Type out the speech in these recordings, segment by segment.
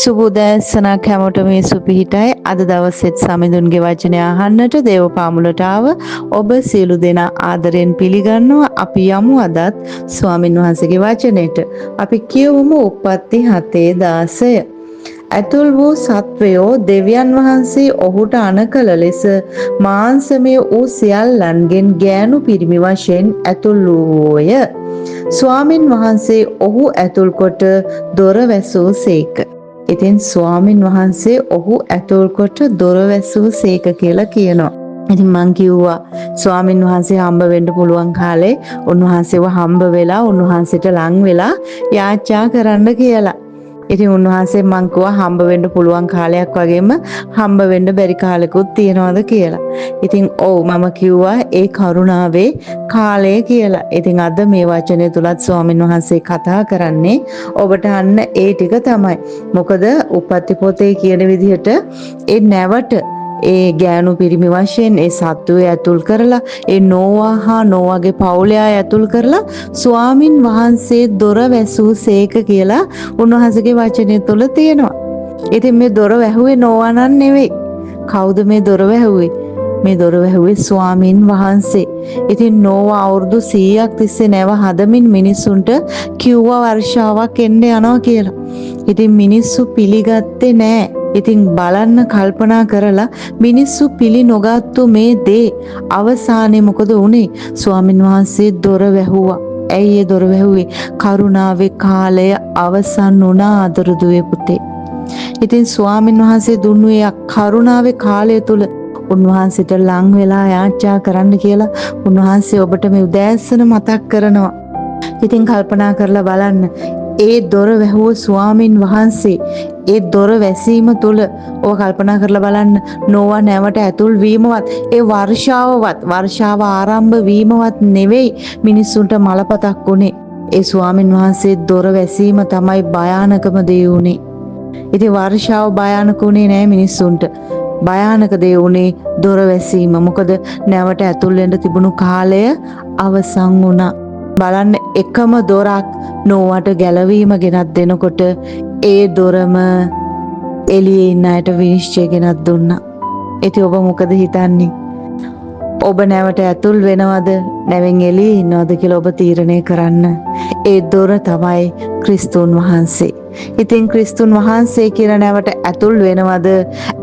සුබෝදෑසනක් හැමෝටම මේ සුපිහිටයි. අද දවසෙත් සමිඳුන්ගේ වචනය අහන්නට දේව පාමුලට ආව ඔබ සියලු දෙනා ආදරෙන් පිළිගන්නවා. අපි යමු අදත් ස්වාමින් වහන්සේගේ වචනයට. අපි කියවමු උප්පත්ති 7:16. ඇතුල් වූ සත්වයෝ දෙවියන් වහන්සේ ඔහුට අනකල ලෙස මාංශමය වූ සියල්ලන්ගෙන් ගෑනු පිරිමි වශයෙන් ඇතුල් වූවෝය. ස්වාමින් වහන්සේ ඔහු ඇතුල් කොට දොර වැසූ සේක. ඉතින් ස්වාමින් වහන්සේ ඔහු ඇතුල් කොට දොර වැසූ සේක කියලා කියනවා. ඉතින් මං කිව්වා ස්වාමින් වහන්සේ හම්බ වෙන්න පුළුවන් කාලේ උන්වහන්සේව හම්බ වෙලා උන්වහන්සේට ලං වෙලා යාච්ඡා කරන්න කියලා. ඉතින් උන්වහන්සේ මං කිව්වා හම්බ වෙන්න පුළුවන් කාලයක් වගේම හම්බ වෙන්න බැරි කාලෙකුත් තියෙනවද කියලා. ඉතින් ඔව් මම කිව්වා ඒ කරුණාවේ කාලය කියලා. ඉතින් අද මේ වචනේ තුලත් ස්වාමින් වහන්සේ කතා කරන්නේ ඔබට අන්න ඒ ටික තමයි. මොකද උපත්ති පොතේ කියන විදිහට ඒ නැවට ඒ ගෑනු පිරිමි වශයෙන් ඒ සත්වය ඇතුල් කරලා ඒ නෝවා හා නෝවාගේ පවුලය ඇතුල් කරලා ස්වාමින් වහන්සේ දොර වැසූ සේක කියලා උන්වහන්සේගේ වචනය තුල තියෙනවා. ඉතින් මේ දොර වැහුවේ නෝවා නන් නෙවෙයි. කවුද මේ දොර වැහුවේ? මේ දොර වැහුවේ ස්වාමින් වහන්සේ. ඉතින් නෝවා අවුරුදු 100ක් තිස්සේ නැව හදමින් මිනිසුන්ට කිව්වා වර්ෂාවක් එන්න යනවා කියලා. ඉතින් මිනිස්සු පිළිගත්තේ නැහැ. ඉතින් බලන්න කල්පනා කරලා මිනිස්සු පිළි නොගත්තු මේ දේ අවසානයේ මොකද වුනේ? ස්වාමින් වහන්සේ දොර වැහුවා. ඇයි ඒ දොර වැහුවේ? කරුණාවේ කාලය අවසන් වුණා ආදරදුවේ පුතේ. ඉතින් ස්වාමින් වහන්සේ දුන්නු ඒ කරුණාවේ කාලය තුල උන්වහන්සේට ලං වෙලා යාච්ඡා කරන්න කියලා උන්වහන්සේ ඔබට මේ උදෑසන මතක් කරනවා. ඉතින් කල්පනා කරලා බලන්න ඒ දොර වැහුව ස්වාමින් වහන්සේ ඒ දොර වැසීම තුළ ඔබ කල්පනා කරලා බලන්න නෝවා නැවට ඇතුල් වීමවත් ඒ වර්ෂාව ආරම්භ වීමවත් නෙවෙයි මිනිස්සුන්ට මලපතක් උනේ. ඒ ස්වාමින් වහන්සේ දොර වැසීම තමයි භයානකම දේ උනේ. ඉතින් වර්ෂාව භයානක උනේ නෑ මිනිස්සුන්ට. භයානක දේ උනේ දොර වැසීම. මොකද නැවට ඇතුල් වෙන්න තිබුණු කාලය අවසන් වුණා. බලන්න එකම දොරක් නෝවට ගැලවීම ගෙනත් දෙනකොට ඒ දොරම එළියේ ඉන්න අයට විනිශ්චය ගෙනත් දුන්නා. ඉතින් ඔබ මොකද හිතන්නේ? ඔබ නැවට ඇතුල් වෙනවද නැවෙන් එළියේ ඉන්නවද කියලා ඔබ තීරණය කරන්න. ඒ දොර තමයි ක්‍රිස්තුන් වහන්සේ. ඉතින් ක්‍රිස්තුන් වහන්සේ කියන නැවට ඇතුල් වෙනවද?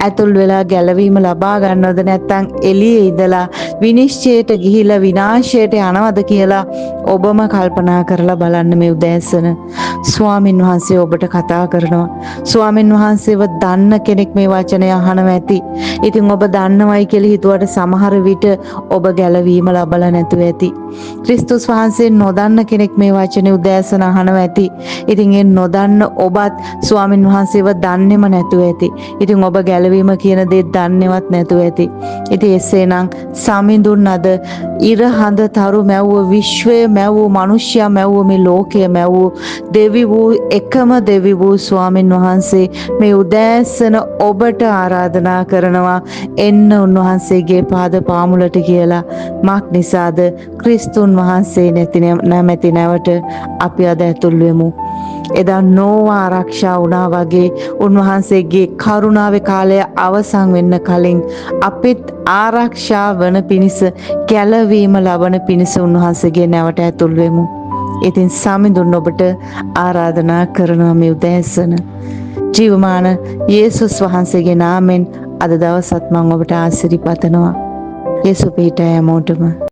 ඇතුල් වෙලා ගැලවීම ලබා ගන්නවද නැත්නම් එළියේ ඉඳලා විනිශ්චයට ගිහිලා විනාශයට යනවද කියලා ඔබම කල්පනා කරලා බලන්න මේ උදෑසන. ස්වාමින් වහන්සේ ඔබට කතා කරනවා. ස්වාමින් වහන්සේව දන්න කෙනෙක් මේ වචනය අහනවා ඇති. ඉතින් ඔබ දන්නවයි කියලා හිතුවට සමහර විට ඔබ ගැලවීම ලබලා නැතුව ඇති. ක්‍රිස්තුස් වහන්සේ නොදන්න කෙනෙක් මේ වචනේ උදෑසන අහනවා ඇති. ඉතින් ඒ නොදන්න ඔබත් ස්වාමින් වහන්සේව දන්නේම නැතුව ඇති. ඉතින් ඔබ ගැලවීම කියන දේ දන්නේවත් නැතුව ඇති. ඉතින් එසේනම් සමිඳුන් අද ඉර හඳ තරු මැව්ව විශ්වය මැව්ව මිනිසයා මැව්ව මේ ලෝකය මැව්ව දෙවි වූ එකම දෙවි වූ ස්වාමින් වහන්සේ මේ උදෑසන ඔබට ආරාධනා කරනවා එන්න උන්වහන්සේගේ පාද පාමුලට කියලා. මක් නිසාද? ක්‍රිස්තුන් වහන්සේ නැමැති නැවට අපි අද ඇතුල් වෙමු. එදා නෝවා ආරක්ෂා වුණා වගේ උන්වහන්සේගේ කරුණාවේ කාලය අවසන් වෙන්න කලින් අපිත් ආරක්ෂා වන පිණිස ගැලවීම ලබන පිණිස උන්වහන්සේගේ නැවට ඇතුල් වෙමු. ඉතින් සමිඳුන් ඔබට ආරාධනා කරනවා මේ උදෑසන ජීවමාන යේසුස් වහන්සේගේ නාමෙන් අද දවසත් මම ඔබට ආශිර්වාද පතනවා. යේසු පිහිටය හැමෝටම.